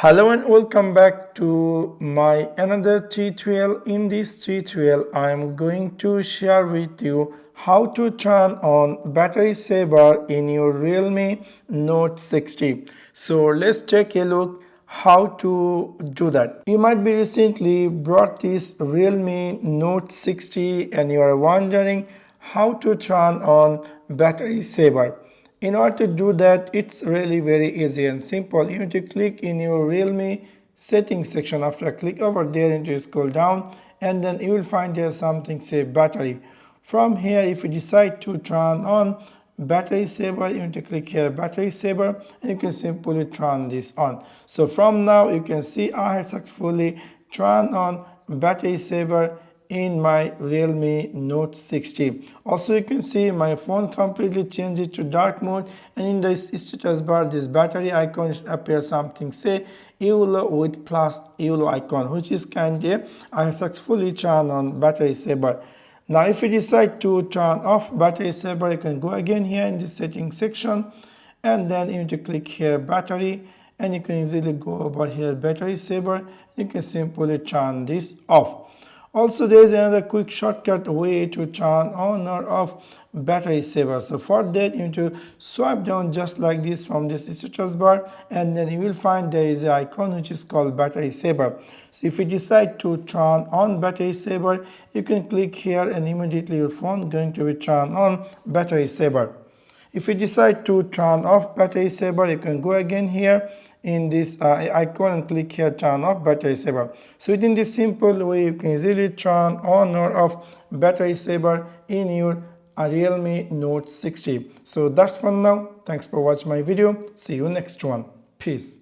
Hello and welcome back to my another tutorial. In this tutorial I am going to share with you how to turn on battery saver in your Realme Note 60. So let's take a look how to do that. You might be recently bought this Realme Note 60 and you are wondering how to turn on battery saver. In order to do that, it's really very easy and simple. You need to click in your Realme settings section. After click over there, you need to scroll down and then you will find there something say battery. From here, if you decide to turn on battery saver, you need to click here battery saver and you can simply turn this on. So from now you can see I have successfully turned on battery saver in my Realme Note 60. Also you can see my phone completely changed it to dark mode, and in the status bar this battery icon appears something say yellow with plus yellow icon, which is kind of I have successfully turned on battery saver. Now if you decide to turn off battery saver, you can go again here in the settings section and then you need to click here battery and you can easily go over here battery saver. You can simply turn this off. Also there is another quick shortcut way to turn on or off battery saver. So for that you need to swipe down just like this from this status bar and then you will find there is an icon which is called battery saver. So if you decide to turn on battery saver, you can click here and immediately your phone going to be turned on battery saver. If you decide to turn off battery saver, you can go again here in this icon and click here turn off battery saver. So within this simple way you can easily turn on or off battery saver in your Realme Note 60. So that's for now. Thanks for watching my video. See you next one. Peace.